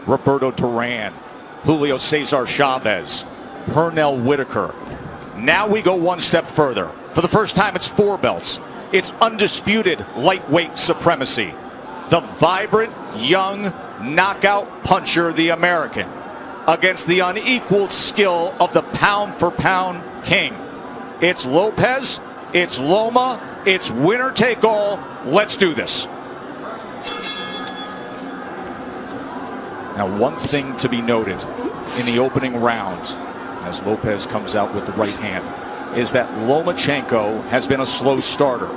Roberto Duran, Julio Cesar Chavez, Pernell Whitaker. Now we go one step further. For the first time, it's 4 belts. It's undisputed lightweight supremacy. The vibrant, young, knockout puncher, the American, against the unequaled skill of the pound-for-pound king. It's Lopez, it's Loma, it's winner take all. Let's do this. Now, one thing to be noted in the opening round, as Lopez comes out with the right hand, is that Lomachenko has been a slow starter.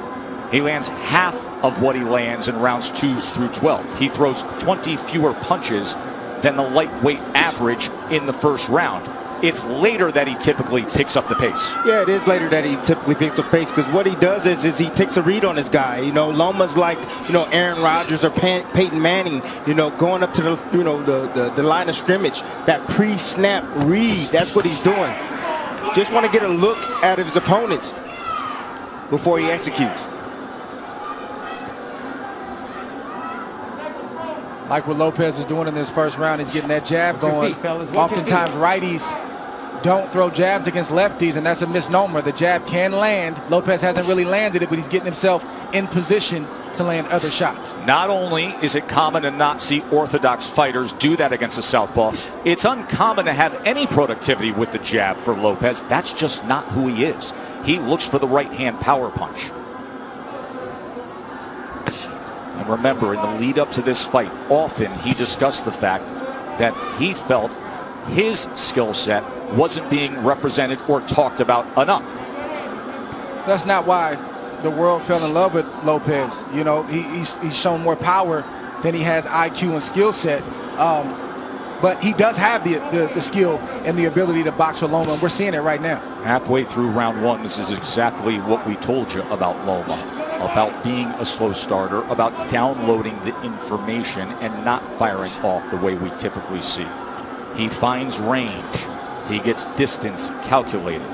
He lands half of what he lands in rounds 2 through 12. He throws 20 fewer punches than the lightweight average in the first round. It's later that he typically picks up the pace. Yeah, it is later that he typically picks up pace, because what he does is he takes a read on his guy. You know, Loma's like, you know, Aaron Rodgers or Peyton Manning, you know, going up to the, you know, the line of scrimmage. That pre-snap read, that's what he's doing. Just want to get a look at his opponents before he executes. Like what Lopez is doing in this first round, he's getting that jab going. Oftentimes righties don't throw jabs against lefties, and that's a misnomer. The jab can land. Lopez hasn't really landed it, but he's getting himself in position to land other shots. Not only is it common to not see orthodox fighters do that against a southpaw, it's uncommon to have any productivity with the jab for Lopez. That's just not who he is. He looks for the right hand power punch. And remember, in the lead up to this fight, often he discussed the fact that he felt his skill set wasn't being represented or talked about enough. That's not why the world fell in love with Lopez. You know, he's shown more power than he has IQ and skill set. But he does have the skill and the ability to box with Loma, and we're seeing it right now. Halfway through round 1, this is exactly what we told you about Loma. About being a slow starter, about downloading the information and not firing off the way we typically see. He finds range. He gets distance calculated.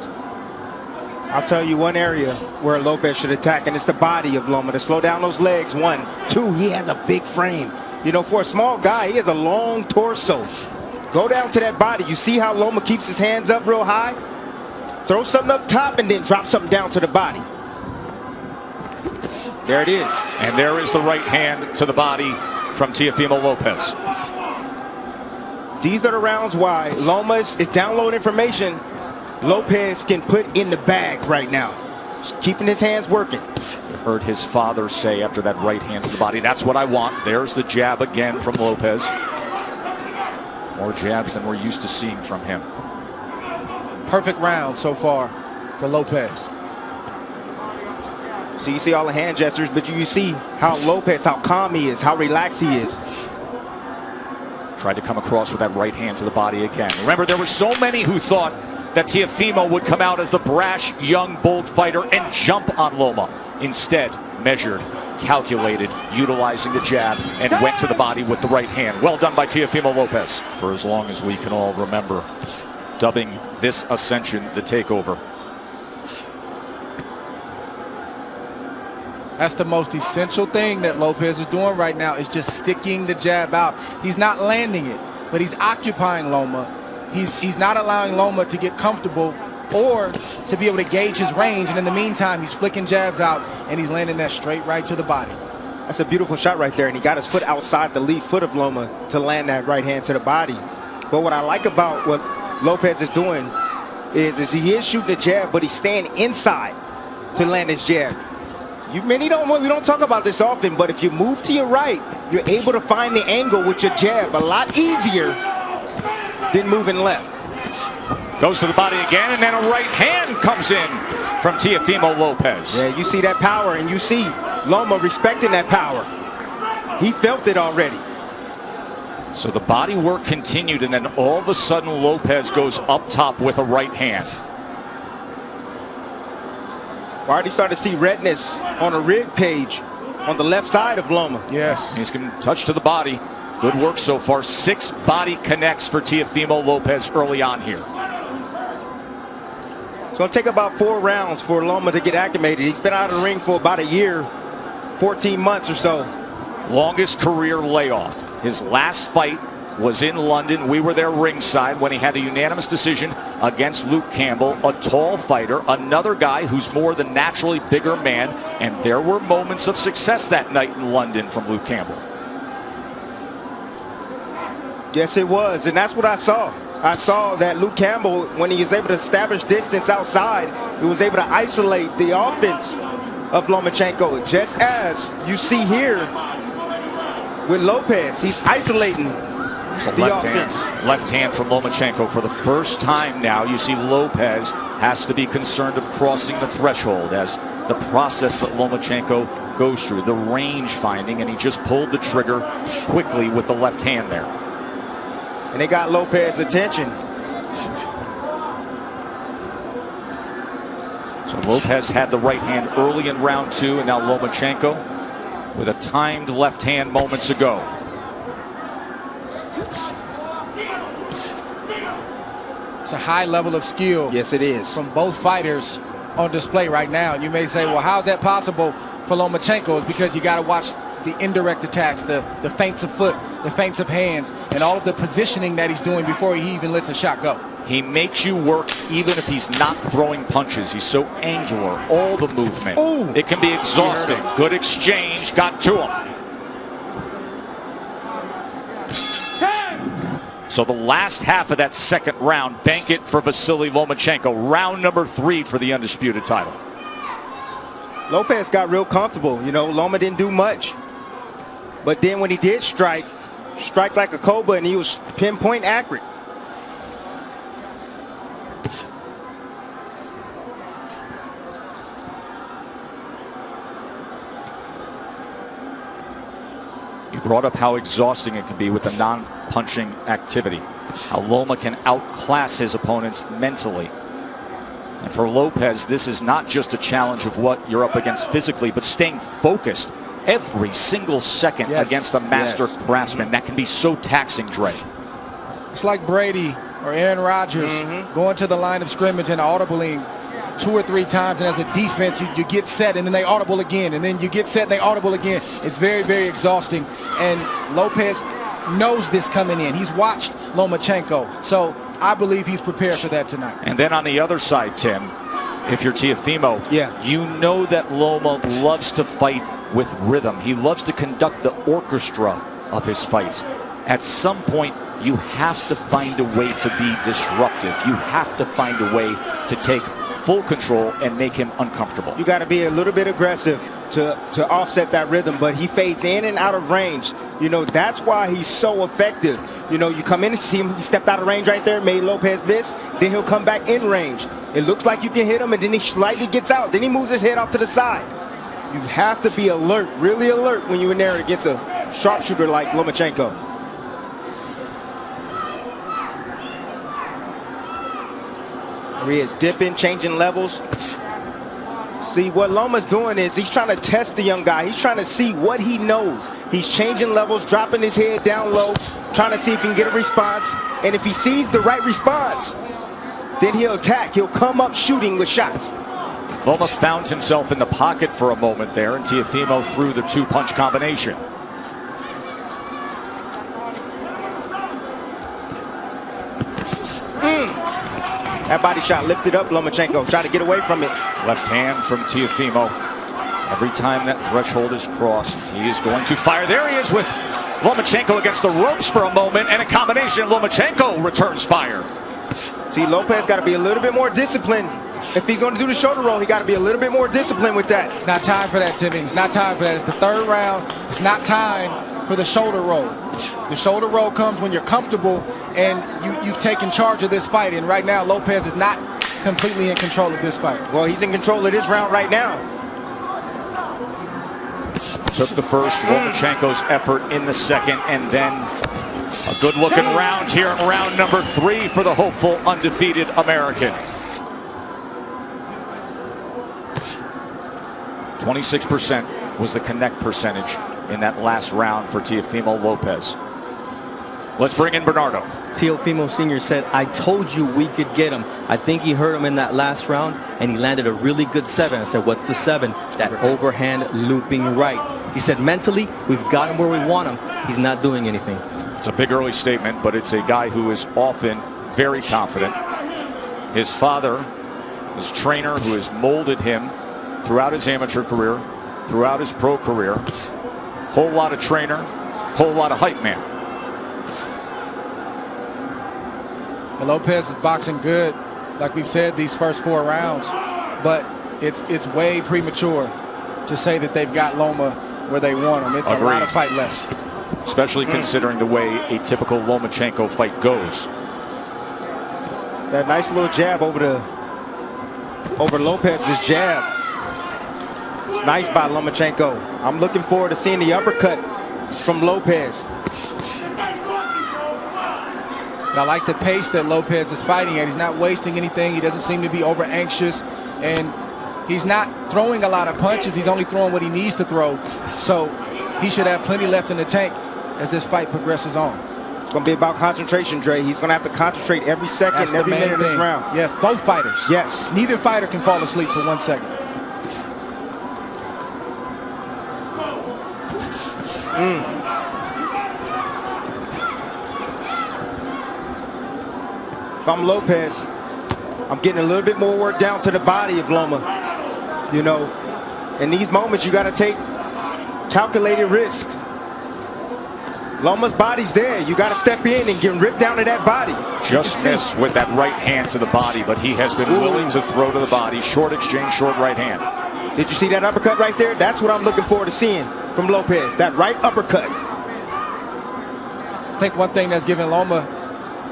I'll tell you one area where Lopez should attack, and it's the body of Loma, to slow down those legs. 1, 2, he has a big frame. You know, for a small guy, he has a long torso. Go down to that body. You see how Loma keeps his hands up real high? Throw something up top and then drop something down to the body. There it is. And there is the right hand to the body from Teofimo Lopez. These are the rounds why Loma is downloading information Lopez can put in the bag right now. Just keeping his hands working. You heard his father say after that right hand to the body, that's what I want. There's the jab again from Lopez. More jabs than we're used to seeing from him. Perfect round so far for Lopez. So you see all the hand gestures, but you see how Lopez, how calm he is, how relaxed he is. Tried to come across with that right hand to the body again. Remember, there were so many who thought that Teofimo would come out as the brash, young, bold fighter and jump on Loma. Instead, measured, calculated, utilizing the jab, and went to the body with the right hand. Well done by Teofimo Lopez. For as long as we can all remember, dubbing this ascension the takeover. That's the most essential thing that Lopez is doing right now, is just sticking the jab out. He's not landing it, but he's occupying Loma. He's not allowing Loma to get comfortable or to be able to gauge his range. And in the meantime, he's flicking jabs out, and he's landing that straight right to the body. That's a beautiful shot right there, and he got his foot outside the lead foot of Loma to land that right hand to the body. But what I like about what Lopez is doing is he is shooting the jab, but he's staying inside to land his jab. We don't talk about this often, but if you move to your right, you're able to find the angle with your jab a lot easier than moving left. Goes to the body again, and then a right hand comes in from Teofimo Lopez. Yeah, you see that power, and you see Loma respecting that power. He felt it already. So the body work continued, and then all of a sudden Lopez goes up top with a right hand. We already started to see redness on a rib cage on the left side of Loma. Yes. He's going to touch to the body. Good work so far. 6 body connects for Teofimo Lopez early on here. It's going to take about 4 rounds for Loma to get acclimated. He's been out of the ring for about a year, 14 months or so. Longest career layoff. His last fight was in London. We were there ringside when he had a unanimous decision against Luke Campbell, a tall fighter, another guy who's more than naturally bigger man, and there were moments of success that night in London from Luke Campbell. Yes, it was, and that's what I saw. I saw that Luke Campbell, when he was able to establish distance outside, he was able to isolate the offense of Lomachenko, just as you see here with Lopez. He's isolating the offense. Left hand from Lomachenko. For the first time now, you see Lopez has to be concerned of crossing the threshold as the process that Lomachenko goes through, the range finding, and he just pulled the trigger quickly with the left hand there. And they got Lopez's attention. So Lopez had the right hand early in round 2, and now Lomachenko with a timed left hand moments ago. It's a high level of skill. Yes, it is. From both fighters on display right now. And you may say, well, how is that possible for Lomachenko? It's because you got to watch the indirect attacks, the feints of foot, the feints of hands, and all of the positioning that he's doing before he even lets a shot go. He makes you work even if he's not throwing punches. He's so angular, all the movement. Ooh. It can be exhausting. Good exchange, got to him. So the last half of that second round, bank it for Vasily Lomachenko. Round number 3 for the undisputed title. Lopez got real comfortable. You know, Loma didn't do much. But then when he did strike like a cobra, and he was pinpoint accurate. You brought up how exhausting it can be with the non-punching activity. How Loma can outclass his opponents mentally. And for Lopez, this is not just a challenge of what you're up against physically, but staying focused every single second against a master craftsman. That can be so taxing, Dre. It's like Brady or Aaron Rodgers going to the line of scrimmage and audibling 2 or 3 times, and as a defense you get set and then they audible again, and then you get set and they audible again. It's very, very exhausting, and Lopez knows this coming in. He's watched Lomachenko, so I believe he's prepared for that tonight. And then on the other side, Tim, if you're Teofimo, you know that Loma loves to fight with rhythm. He loves to conduct the orchestra of his fights. At some point, you have to find a way to be disruptive. You have to find a way to take full control and make him uncomfortable. You got to be a little bit aggressive to offset that rhythm, but he fades in and out of range. You know, that's why he's so effective. You know, you come in and see him, he stepped out of range right there, made Lopez miss, then he'll come back in range. It looks like you can hit him, and then he slightly gets out. Then he moves his head off to the side. You have to be alert, really alert, when you're in there against a sharpshooter like Lomachenko. There he is, dipping, changing levels. See, what Loma's doing is he's trying to test the young guy. He's trying to see what he knows. He's changing levels, dropping his head down low, trying to see if he can get a response. And if he sees the right response, then he'll attack. He'll come up shooting with shots. Loma found himself in the pocket for a moment there, and Teofimo threw the 2-punch combination. That body shot lifted up Lomachenko, tried to get away from it. Left hand from Teofimo. Every time that threshold is crossed, he is going to fire. There he is with Lomachenko against the ropes for a moment, and a combination. Lomachenko returns fire. See, Lopez got to be a little bit more disciplined. If he's going to do the shoulder roll, he got to be a little bit more disciplined with that. It's not time for that, Timmy. It's not time for that. It's the 3rd round. It's not time for the shoulder roll. The shoulder roll comes when you're comfortable and you've taken charge of this fight. And right now, Lopez is not completely in control of this fight. Well, he's in control of this round right now. Took the first, Lomachenko's effort in the second, and then a good-looking round here in round number 3 for the hopeful undefeated American. 26% was the connect percentage in that last round for Teofimo Lopez. Let's bring in Bernardo. Teofimo Sr. said, I told you we could get him. I think he hurt him in that last round, and he landed a really good 7. I said, what's the 7? That overhand looping right. He said, mentally, we've got him where we want him. He's not doing anything. It's a big early statement, but it's a guy who is often very confident. His father, his trainer, who has molded him throughout his amateur career, throughout his pro career. Whole lot of trainer, whole lot of hype man. Well, Lopez is boxing good, like we've said, these first 4 rounds, but it's way premature to say that they've got Loma where they want him. It's a lot of fight left. Especially considering the way a typical Lomachenko fight goes. That nice little jab over Lopez's jab. It's nice by Lomachenko. I'm looking forward to seeing the uppercut from Lopez. And I like the pace that Lopez is fighting at. He's not wasting anything. He doesn't seem to be over anxious, and he's not throwing a lot of punches. He's only throwing what he needs to throw. So he should have plenty left in the tank as this fight progresses on. It's going to be about concentration, Dre. He's going to have to concentrate every second, every minute of this round. Yes, both fighters. Yes. Neither fighter can fall asleep for 1 second. If I'm Lopez, I'm getting a little bit more work down to the body of Loma. You know, in these moments, you got to take calculated risk. Loma's body's there. You got to step in and get ripped down to that body. Just missed with that right hand to the body, but he has been willing to throw to the body. Short exchange, short right hand. Did you see that uppercut right there? That's what I'm looking forward to seeing from Lopez. That right uppercut. I think one thing that's giving Loma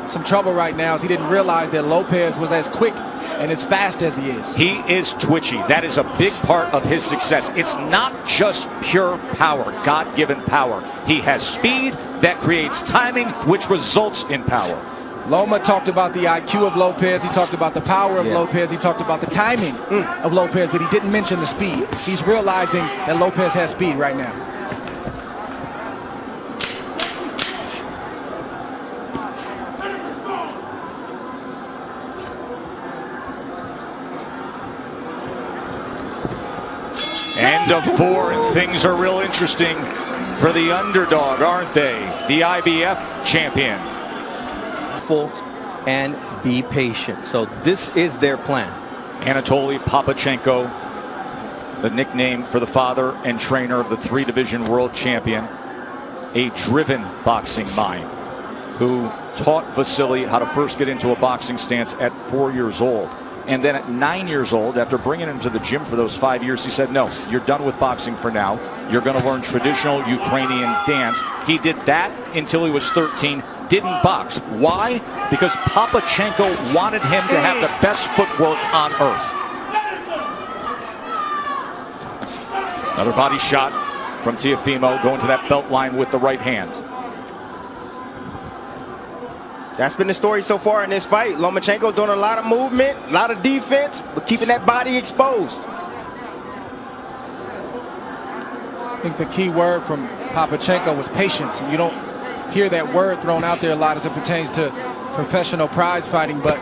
some trouble right now is he didn't realize that Lopez was as quick and as fast as he is. He is twitchy. That is a big part of his success. It's not just pure power, God-given power. He has speed that creates timing, which results in power. Loma talked about the IQ of Lopez. He talked about the power of Lopez. He talked about the timing of Lopez, but he didn't mention the speed. He's realizing that Lopez has speed right now. End of 4, and things are real interesting for the underdog, aren't they? The IBF champion. And be patient. So this is their plan. Anatoly Papachenko, the nickname for the father and trainer of the 3-division world champion, a driven boxing mind who taught Vasily how to first get into a boxing stance at 4 years old. And then at 9 years old, after bringing him to the gym for those 5 years, he said, no, you're done with boxing for now. You're going to learn traditional Ukrainian dance. He did that until he was 13, didn't box. Why? Because Papachenko wanted him to have the best footwork on earth. Another body shot from Teofimo, going to that belt line with the right hand. That's been the story so far in this fight. Lomachenko doing a lot of movement, a lot of defense, but keeping that body exposed. I think the key word from Papachenko was patience. You don't hear that word thrown out there a lot as it pertains to professional prize fighting, but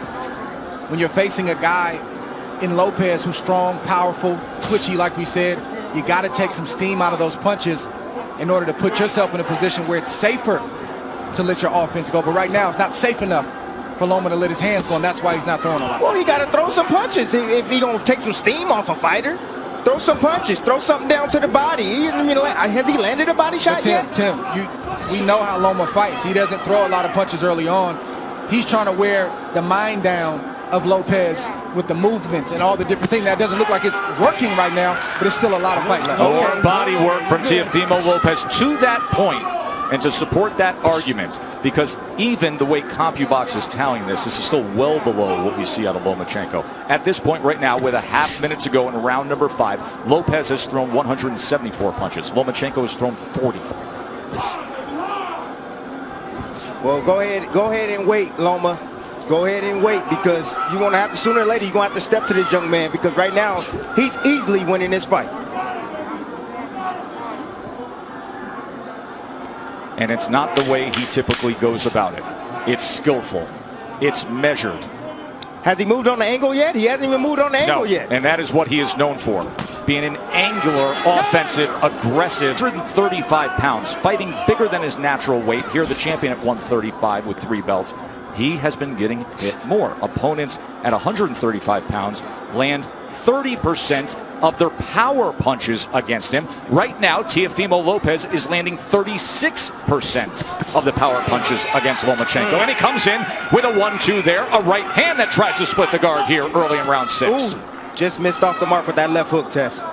when you're facing a guy in Lopez who's strong, powerful, twitchy, like we said, you got to take some steam out of those punches in order to put yourself in a position where it's safer to let your offense go. But right now, it's not safe enough for Loma to let his hands go, and that's why he's not throwing a lot. Well, he got to throw some punches if he gonna take some steam off a fighter. Throw some punches, throw something down to the body. Has he landed a body shot yet? Tim, we know how Loma fights. He doesn't throw a lot of punches early on. He's trying to wear the mind down of Lopez with the movements and all the different things. That doesn't look like it's working right now, but it's still a lot of fight left. More body work from Teofimo Lopez to that point. And to support that argument, because even the way CompuBox is tallying this is still well below what we see out of Lomachenko. At this point right now, with a half minute to go in round number 5, Lopez has thrown 174 punches. Lomachenko has thrown 40. Well, go ahead and wait, Loma. Go ahead and wait, because you're going to have to, sooner or later, you're going to have to step to this young man, because right now, he's easily winning this fight. And it's not the way he typically goes about it. It's skillful. It's measured. Has he moved on the angle yet? He hasn't even moved on the angle yet. And that is what he is known for. Being an angular, offensive, aggressive, 135 pounds, fighting bigger than his natural weight. Here the champion at 135 with 3 belts. He has been getting hit more. Opponents at 135 pounds land 30% of their power punches against him. Right now, Teofimo Lopez is landing 36% of the power punches against Lomachenko. And he comes in with a 1-2 there. A right hand that tries to split the guard here early in round 6. Ooh, just missed off the mark with that left hook, Tess.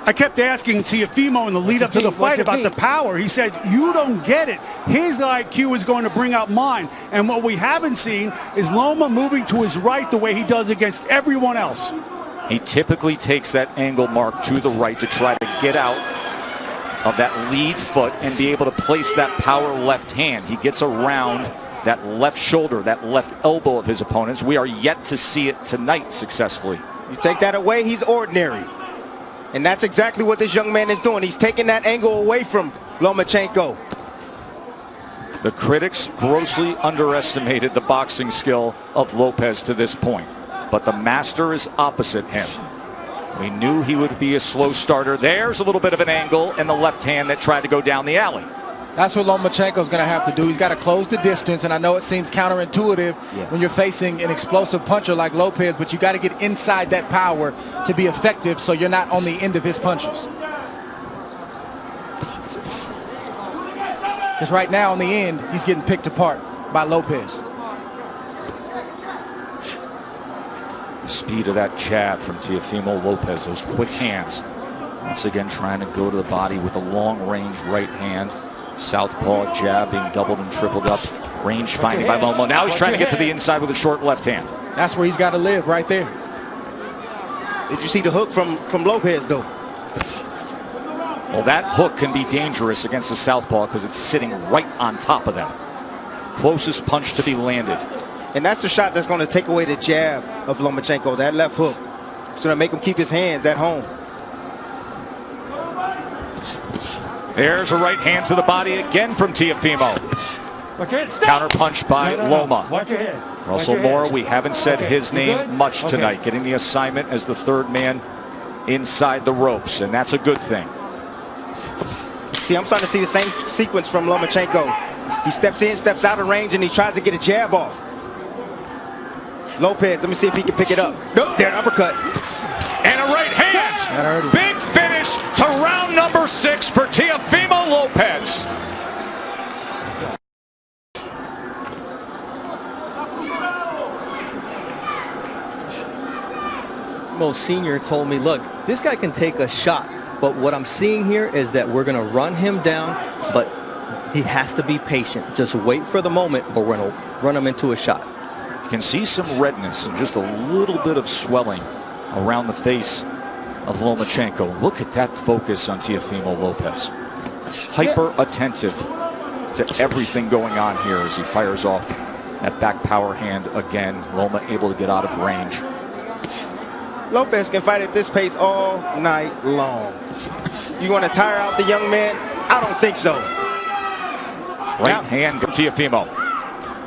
I kept asking Teofimo in the lead up to the fight about the power. He said, you don't get it. His IQ is going to bring out mine. And what we haven't seen is Loma moving to his right the way he does against everyone else. He typically takes that angle mark to the right to try to get out of that lead foot and be able to place that power left hand. He gets around that left shoulder, that left elbow of his opponents. We are yet to see it tonight successfully. You take that away, he's ordinary. And that's exactly what this young man is doing. He's taking that angle away from Lomachenko. The critics grossly underestimated the boxing skill of Lopez to this point, but the master is opposite him. We knew he would be a slow starter. There's a little bit of an angle in the left hand that tried to go down the alley. That's what Lomachenko's going to have to do. He's got to close the distance, and I know it seems counterintuitive when you're facing an explosive puncher like Lopez, but you got to get inside that power to be effective so you're not on the end of his punches. Because right now, in the end, he's getting picked apart by Lopez. The speed of that jab from Teofimo Lopez, those quick hands. Once again, trying to go to the body with a long-range right hand. Southpaw jab being doubled and tripled up. Range finding by Loma. Now he's trying to get to the inside with a short left hand. That's where he's got to live, right there. Did you see the hook from Lopez, though? Well, that hook can be dangerous against the southpaw because it's sitting right on top of them. Closest punch to be landed. And that's the shot that's going to take away the jab of Lomachenko, that left hook. It's going to make him keep his hands at home. There's a right hand to the body again from Teofimo. Counter punch by Loma. Russell Moore, we haven't said his name much tonight. Getting the assignment as the third man inside the ropes, and that's a good thing. See, I'm starting to see the same sequence from Lomachenko. He steps in, steps out of range, and he tries to get a jab off. Lopez, let me see if he can pick it up. Nope, there, uppercut. And a right hand. Big finish to round number 6 for Teofimo Lopez. Mo Sr. told me, look, this guy can take a shot, but what I'm seeing here is that we're going to run him down, but he has to be patient. Just wait for the moment, but we're going to run him into a shot. You can see some redness and just a little bit of swelling around the face of Lomachenko. Look at that focus on Teofimo Lopez. Hyper attentive to everything going on here as he fires off that back power hand again. Loma able to get out of range. Lopez can fight at this pace all night long. You want to tire out the young man? I don't think so. Right hand from Teofimo.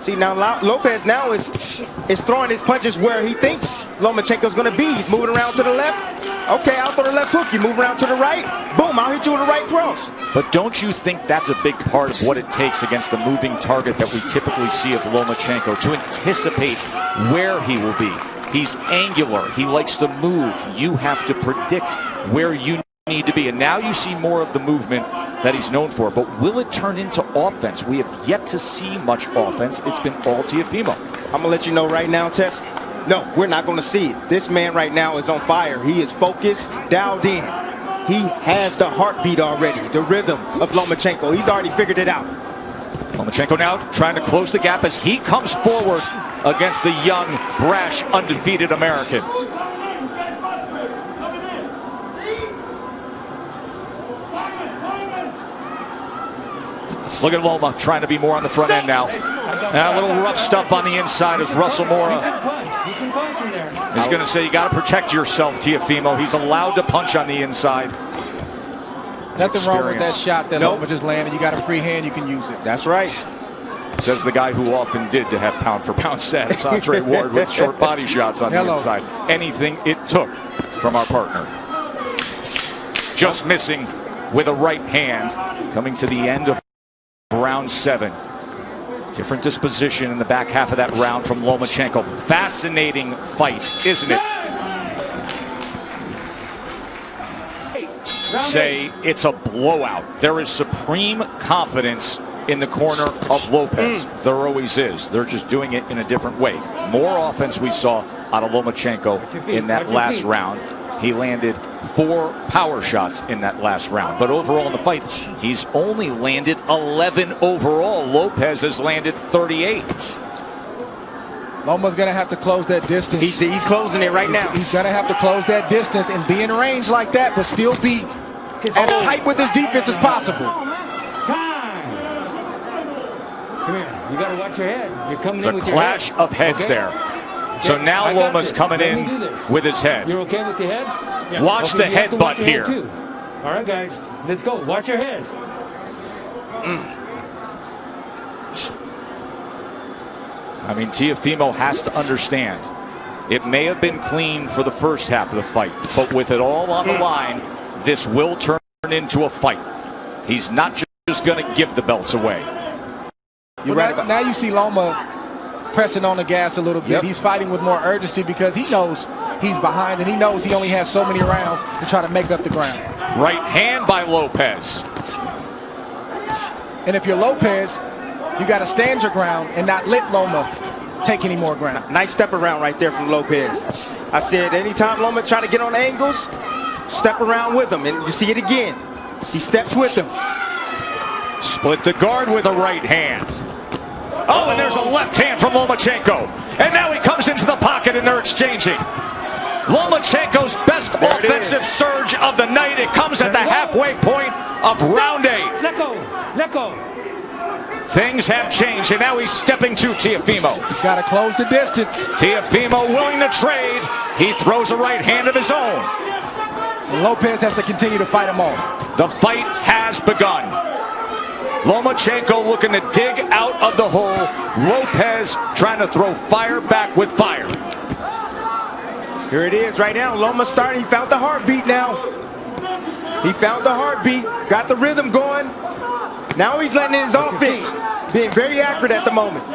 See, now Lopez now is throwing his punches where he thinks Lomachenko's going to be. He's moving around to the left. Okay, I'll throw the left hook. You move around to the right. Boom, I'll hit you with a right cross. But don't you think that's a big part of what it takes against the moving target that we typically see of Lomachenko, to anticipate where he will be? He's angular. He likes to move. You have to predict where you need to be. And now you see more of the movement that he's known for. But will it turn into offense? We have yet to see much offense. It's been all Teofimo. I'm going to let you know right now, Tess. No, we're not going to see it. This man right now is on fire. He is focused, dialed in. He has the heartbeat already, the rhythm of Lomachenko. He's already figured it out. Lomachenko now trying to close the gap as he comes forward against the young, brash, undefeated American. Look at Loma trying to be more on the front end now. And a little rough stuff on the inside as Russell Moore is going to say you got to protect yourself, Teofimo. He's allowed to punch on the inside. Nothing wrong with that shot that Loma just landed. You got a free hand, you can use it. That's right. Says the guy who often did to have pound-for-pound status, Andre Ward, with short body shots on the inside. Anything it took from our partner. Just missing with a right hand. Coming to the end of round 7. Different disposition in the back half of that round from Lomachenko. Fascinating fight, isn't it? Say it's a blowout. There is supreme confidence in the corner of Lopez. There always is. They're just doing it in a different way. More offense we saw out of Lomachenko in that last round. He landed 4 power shots in that last round. But overall in the fight, he's only landed 11 overall. Lopez has landed 38. Loma's going to have to close that distance. He's closing it right now. He's going to have to close that distance and be in range like that, but still be as tight with his defense as possible. Time. Come here. You got to watch your head. You're coming It's in a with clash your head. of heads there. So now Loma's coming in with his head. You're okay with the head? Yeah. Watch the you have to headbutt watch your here. head too. All right, guys. Let's go. Watch your heads. I mean, Teofimo has to understand. It may have been clean for the first half of the fight, but with it all on the line, this will turn into a fight. He's not just going to give the belts away. Now you see Loma pressing on the gas a little bit. He's fighting with more urgency because he knows he's behind and he knows he only has so many rounds to try to make up the ground. Right hand by Lopez. And if you're Lopez, you got to stand your ground and not let Loma take any more ground. Nice step around right there from Lopez. I said anytime Loma try to get on angles, step around with him. And you see it again. He steps with him. Split the guard with a right hand. Oh, and there's a left hand from Lomachenko. And now he comes into the pocket and they're exchanging. Lomachenko's best offensive surge of the night. It comes at the halfway point of round 8. Let go. Let go. Things have changed, and now he's stepping to Teofimo. He's got to close the distance. Teofimo willing to trade. He throws a right hand of his own. And Lopez has to continue to fight him off. The fight has begun. Lomachenko looking to dig out of the hole. Lopez trying to throw fire back with fire. Here it is right now. Loma starting. He found the heartbeat now. He found the heartbeat. Got the rhythm going. Now he's letting in his offense. Being very accurate at the moment.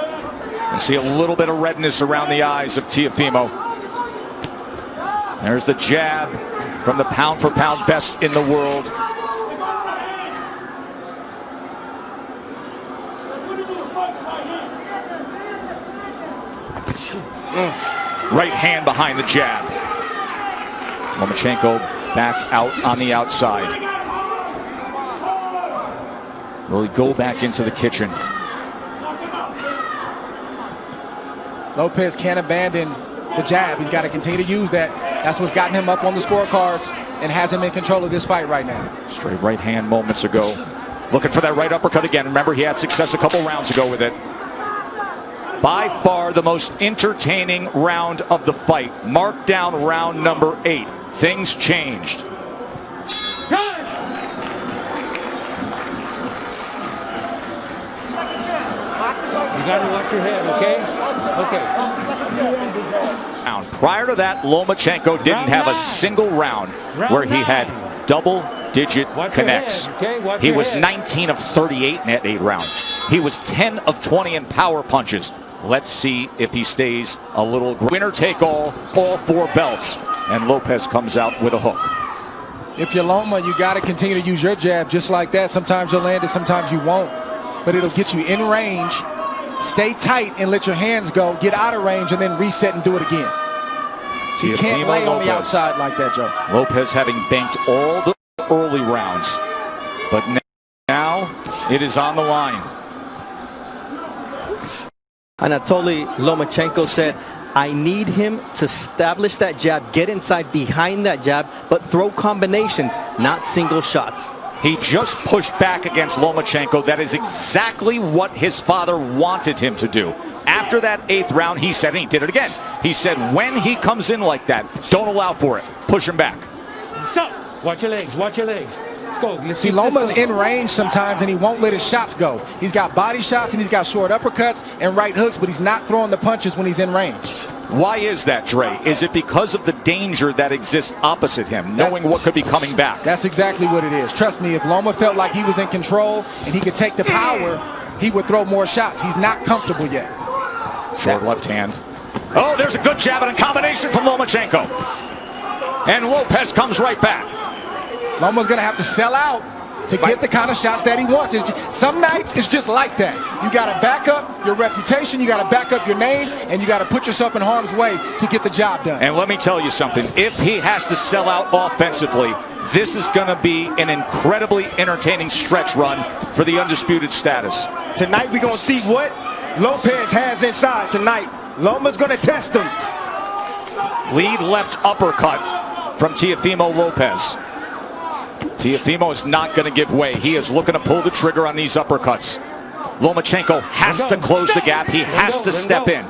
And see a little bit of redness around the eyes of Teofimo. There's the jab from the pound-for-pound best in the world. Right hand behind the jab. Lomachenko back out on the outside. Will he go back into the kitchen? Lopez can't abandon the jab. He's got to continue to use that. That's what's gotten him up on the scorecards and has him in control of this fight right now. Straight right hand moments ago. Looking for that right uppercut again. Remember, he had success a couple rounds ago with it. By far the most entertaining round of the fight. Mark down round number 8. Things changed. You got to watch your head, okay? Okay. Prior to that, Lomachenko didn't have a single round where he had double-digit connects. He was 19 of 38 in that 8 rounds. He was 10 of 20 in power punches. Let's see if he stays a little. Winner take all 4 belts. And Lopez comes out with a hook. If you're Loma, you got to continue to use your jab just like that. Sometimes you'll land it, sometimes you won't. But it'll get you in range. Stay tight and let your hands go. Get out of range and then reset and do it again. So you can't lay on the outside like that, Joe. Lopez having banked all the early rounds. But now it is on the line. Anatoly Lomachenko said, I need him to establish that jab, get inside behind that jab, but throw combinations, not single shots. He just pushed back against Lomachenko. That is exactly what his father wanted him to do. After that 8th round, he said, and he did it again. He said, when he comes in like that, don't allow for it. Push him back. Stop. Watch your legs. Watch your legs. Let's go. Let's See, keep this Loma's going. in range sometimes, and he won't let his shots go. He's got body shots, and he's got short uppercuts and right hooks, but he's not throwing the punches when he's in range. Why is that, Dre? Is it because of the danger that exists opposite him, knowing what could be coming back? That's exactly what it is. Trust me, if Loma felt like he was in control and he could take the power, he would throw more shots. He's not comfortable yet. Short left hand. Oh, there's a good jab and a combination from Lomachenko. And Lopez comes right back. Loma's going to have to sell out to get the kind of shots that he wants. Some nights it's just like that. You got to back up your reputation, you got to back up your name, and you got to put yourself in harm's way to get the job done. And let me tell you something. If he has to sell out offensively, this is going to be an incredibly entertaining stretch run for the undisputed status. Tonight we're going to see what Lopez has inside tonight. Loma's going to test him. Lead left uppercut from Teofimo Lopez. Teofimo is not going to give way. He is looking to pull the trigger on these uppercuts. Lomachenko has to close the gap. He has to step in.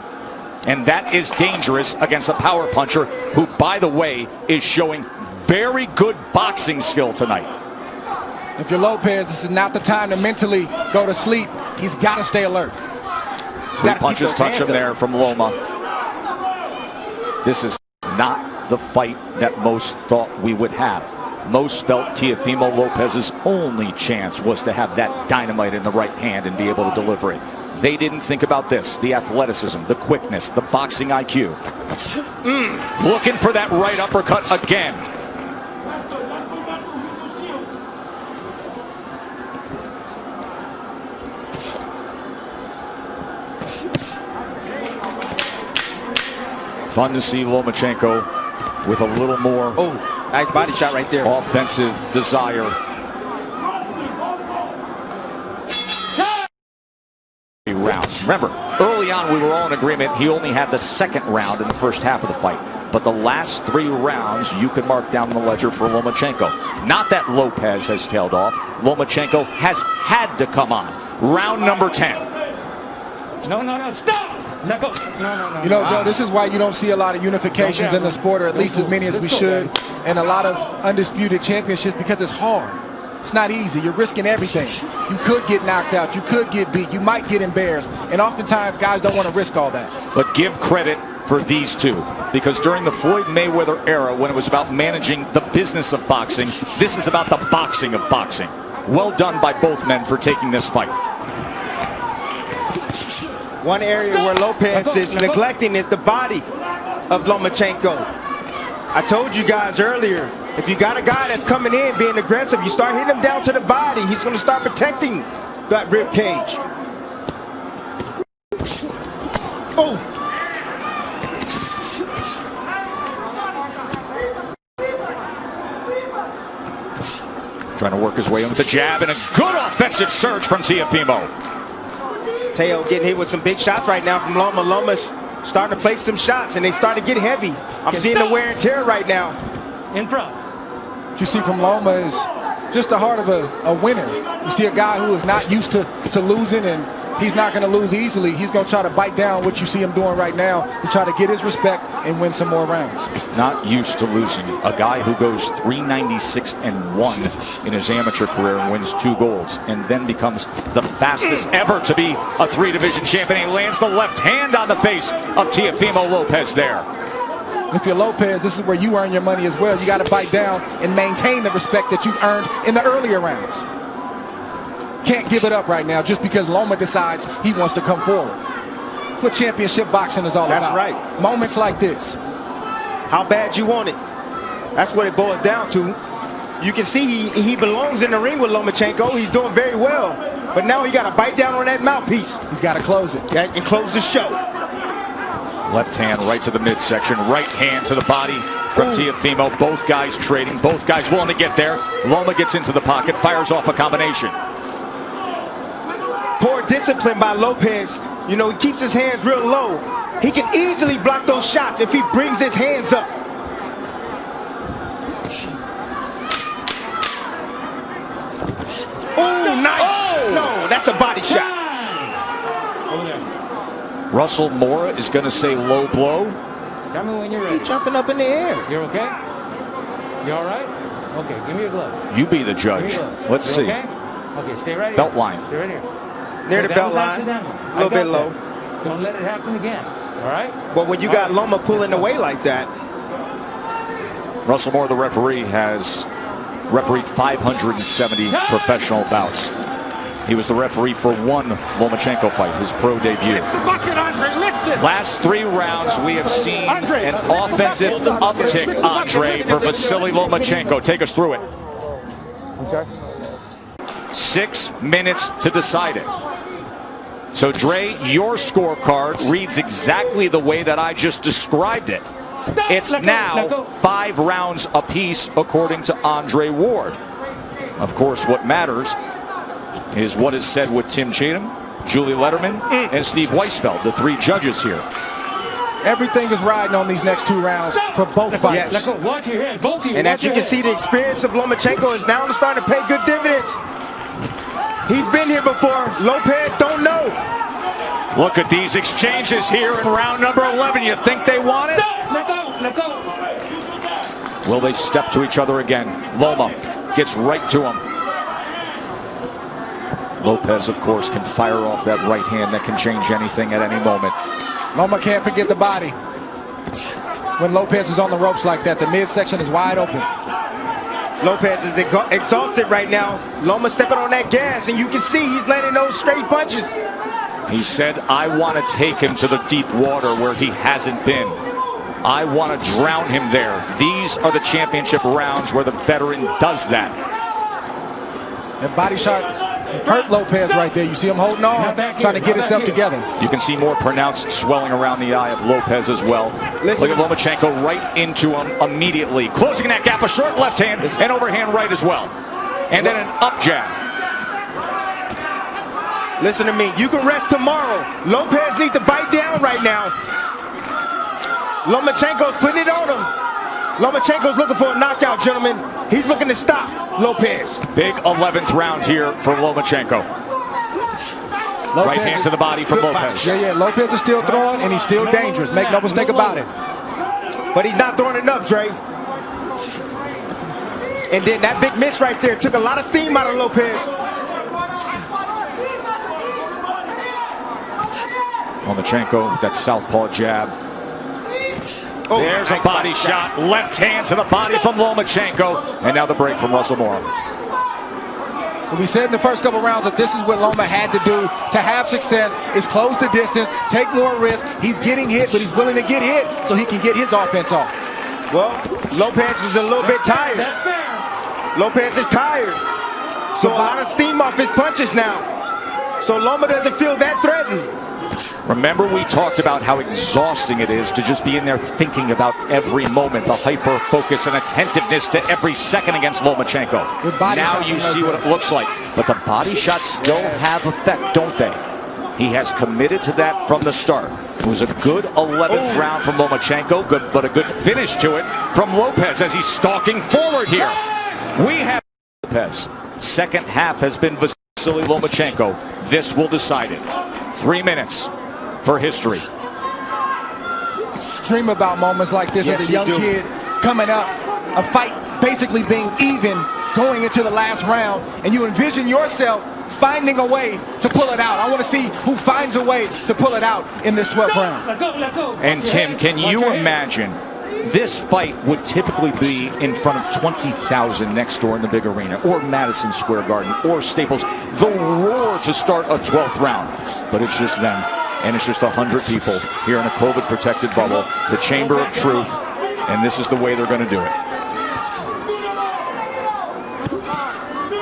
And that is dangerous against a power puncher who, by the way, is showing very good boxing skill tonight. If you're Lopez, this is not the time to mentally go to sleep. He's got to stay alert. Three punches touch him there from Loma. This is not the fight that most thought we would have. Most felt Teofimo Lopez's only chance was to have that dynamite in the right hand and be able to deliver it. They didn't think about this, the athleticism, the quickness, the boxing IQ. Looking for that right uppercut again. Fun to see Lomachenko with a little more nice body shot right there. Offensive desire. Rounds. Remember, early on we were all in agreement he only had the second round in the first half of the fight. But the last 3 rounds you can mark down the ledger for Lomachenko. Not that Lopez has tailed off. Lomachenko has had to come on. Round number 10. No, stop! No. You know, Joe, this is why you don't see a lot of unifications in the sport, or at least as many as we should, and a lot of undisputed championships, because it's hard. It's not easy. You're risking everything. You could get knocked out. You could get beat. You might get embarrassed. And oftentimes, guys don't want to risk all that. But give credit for these two, because during the Floyd Mayweather era, when it was about managing the business of boxing, this is about the boxing of boxing. Well done by both men for taking this fight. One area where Lopez is neglecting is the body of Lomachenko. I told you guys earlier, if you got a guy that's coming in being aggressive, you start hitting him down to the body, he's going to start protecting that rib cage. Oh! Trying to work his way in with the jab and a good offensive surge from Teofimo. Teo getting hit with some big shots right now from Loma. Loma's starting to place some shots, and they start to get heavy. I'm seeing the wear and tear right now. In front. What you see from Loma is just the heart of a winner. You see a guy who is not used to losing, and he's not going to lose easily. He's going to try to bite down what you see him doing right now to try to get his respect and win some more rounds. Not used to losing. A guy who goes 396-1 in his amateur career and wins 2 golds, and then becomes the fastest ever to be a 3-division champion. He lands the left hand on the face of Teofimo Lopez there. If you're Lopez, this is where you earn your money as well. You got to bite down and maintain the respect that you've earned in the earlier rounds. Can't give it up right now just because Loma decides he wants to come forward. That's what championship boxing is all about. That's right. Moments like this. How bad you want it. That's what it boils down to. You can see he belongs in the ring with Lomachenko. He's doing very well. But now he got to bite down on that mouthpiece. He's got to close it. And close the show. Left hand right to the midsection. Right hand to the body from Teofimo. Both guys trading. Both guys willing to get there. Loma gets into the pocket. Fires off a combination. Poor discipline by Lopez. You know, he keeps his hands real low. He can easily block those shots if he brings his hands up. Oh, nice. Oh. No, that's a body shot. Over there. Russell Mora is going to say low blow. Tell me when you're ready. He's jumping up in the air. You're okay? You all right? Okay, give me your gloves. You be the Give me judge. your gloves. Let's You see. Okay? Okay, stay right here. Belt line. Stay right here. Near the That belt was line. accidental. A I little bit got low. that. Don't let it happen again. All right? But when you got Loma pulling away like that, Russell Moore, the referee, has refereed 570 professional bouts. He was the referee for one Lomachenko fight, his pro debut. Last 3 rounds, we have seen an offensive uptick, Andre, for Vasily Lomachenko. Take us through it. okay. 6 minutes to decide it. So, Dre, your scorecard reads exactly the way that I just described it. It's now 5 rounds apiece, according to Andre Ward. Of course, what matters is what is said with Tim Cheatham, Julie Letterman, and Steve Weisfeld, the 3 judges here. Everything is riding on these next 2 rounds for both fighters. Yes. Let go. Watch your head. Both of you. And as you can see, the experience of Lomachenko is now starting to pay good dividends. He's been here before. Lopez don't know. Look at these exchanges here in round number 11. You think they want it? Stop. Let go. Let go. Will they step to each other again? Loma gets right to him. Lopez, of course, can fire off that right hand that can change anything at any moment. Loma can't forget the body. When Lopez is on the ropes like that, the midsection is wide open. Lopez is exhausted right now. Loma stepping on that gas, and you can see he's landing those straight punches. He said, I want to take him to the deep water where he hasn't been. I want to drown him there. These are the championship rounds where the veteran does that. That body shot hurt Lopez right there. You see him holding on, trying to get himself together. You can see more pronounced swelling around the eye of Lopez as well. Look at Lomachenko right into him immediately. Closing that gap, a short left hand and overhand right as well. And then an up jab. Listen to me. You can rest tomorrow. Lopez needs to bite down right now. Lomachenko's putting it on him. Lomachenko's looking for a knockout, gentlemen. He's looking to stop Lopez. Big 11th round here for Lomachenko. Right hand to the body from Lopez. Yeah, Lopez is still throwing, and he's still dangerous. Make no mistake about it. But he's not throwing enough, Dre. And then that big miss right there took a lot of steam out of Lopez. Lomachenko, that southpaw jab. Oh, There's nice a body shot. Left hand to the body from Lomachenko. And now the break from Russell Moore. We said in the first couple rounds that this is what Loma had to do to have success, is close the distance, take more risk. He's getting hit, but he's willing to get hit so he can get his offense off. Well, Lopez is a little bit tired. That's fair. Lopez is tired. So a lot of steam off his punches now. So Loma doesn't feel that threatened. Remember, we talked about how exhausting it is to just be in there thinking about every moment, the hyper focus and attentiveness to every second against Lomachenko. Now you see what it looks like. But the body shots still have effect, don't they? He has committed to that from the start. It was a good 11th round from Lomachenko, but a good finish to it from Lopez as he's stalking forward here. We have Lopez. Second half has been Vasily Lomachenko. This will decide it. 3 minutes for history. Dream about moments like this as a young kid coming up, a fight basically being even going into the last round, and you envision yourself finding a way to pull it out. I want to see who finds a way to pull it out in this 12th round. Let go. And Tim, can you imagine this fight would typically be in front of 20,000 next door in the big arena, or Madison Square Garden, or Staples. The roar to start a 12th round. But it's just them, and it's just 100 people here in a COVID-protected bubble, the Chamber of Truth, and this is the way they're going to do it.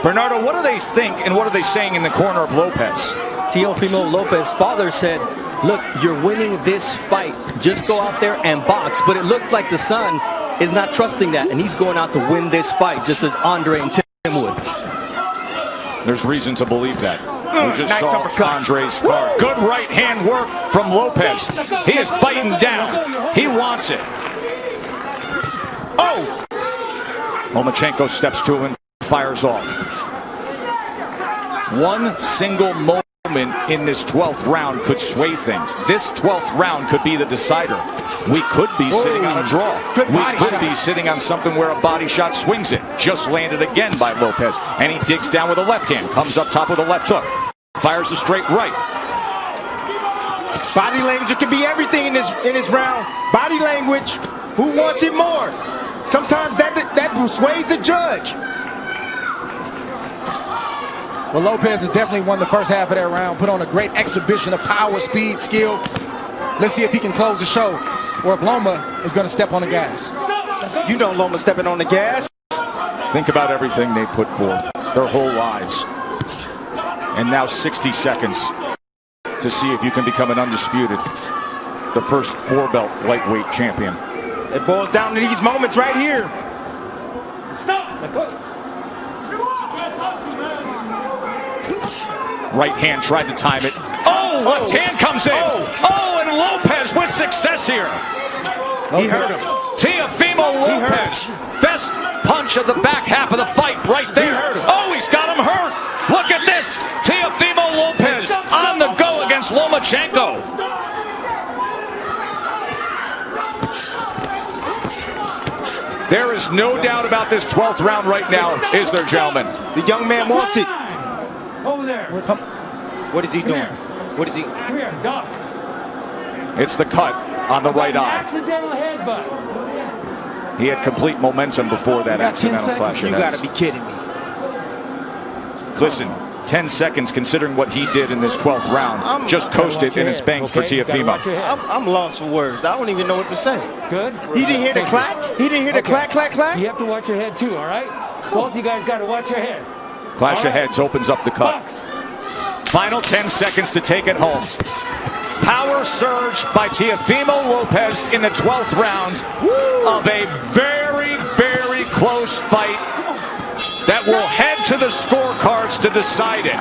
Bernardo, what do they think, and what are they saying in the corner of Lopez? Teofimo Lopez's father said, look, you're winning this fight. Just go out there and box. But it looks like the son is not trusting that, and he's going out to win this fight, just as Andre and Tim would. There's reason to believe that. We just saw Andre's card. Good right hand work from Lopez. He is biting down. He wants it. Oh! Lomachenko steps to him and fires off. One single moment in this 12th round could sway things. This 12th round could be the decider. We could be sitting on a draw. Good We body could shot. be sitting on something where a body shot swings it. Just landed again by Lopez. And he digs down with a left hand. Comes up top with a left hook. Fires a straight right. Body language can be everything in this round. Body language. Who wants it more? Sometimes that persuades a judge. Well, Lopez has definitely won the first half of that round. Put on a great exhibition of power, speed, skill. Let's see if he can close the show, or if Loma is going to step on the gas. You know Loma stepping on the gas. Think about everything they put forth their whole lives. And now 60 seconds to see if you can become an undisputed, the first 4-belt lightweight champion. It boils down to these moments right here. Stop. Right hand tried to time it. Oh, left hand comes in. Oh, and Lopez with success here. He hurt him. Teofimo Lopez. Best punch of the back half of the fight right there. Oh, he's got him hurt. Look at this. Teofimo Lopez on the go against Lomachenko. There is no doubt about this 12th round right now, is there, gentlemen? The young man wants it. Over there. What is he doing? here. What is he? Come here, Doc. It's the cut on the right An eye. accidental headbutt. He had complete momentum before that got 10 accidental clash of You heads. got to be kidding me. Listen, 10 seconds considering what he did in this 12th round. Just coasted and it's banged for Teofimo. I'm lost for words. I don't even know what to say. Good. He didn't hear the clack? He didn't hear the clack, clack, clack? You have to watch your head too, all right? Both you guys got to watch your head. Clash All of right. heads opens up the cut. Box. Final 10 seconds to take it home. Power surge by Teofimo Lopez in the 12th round of a very, very close fight that will head to the scorecards to decide it.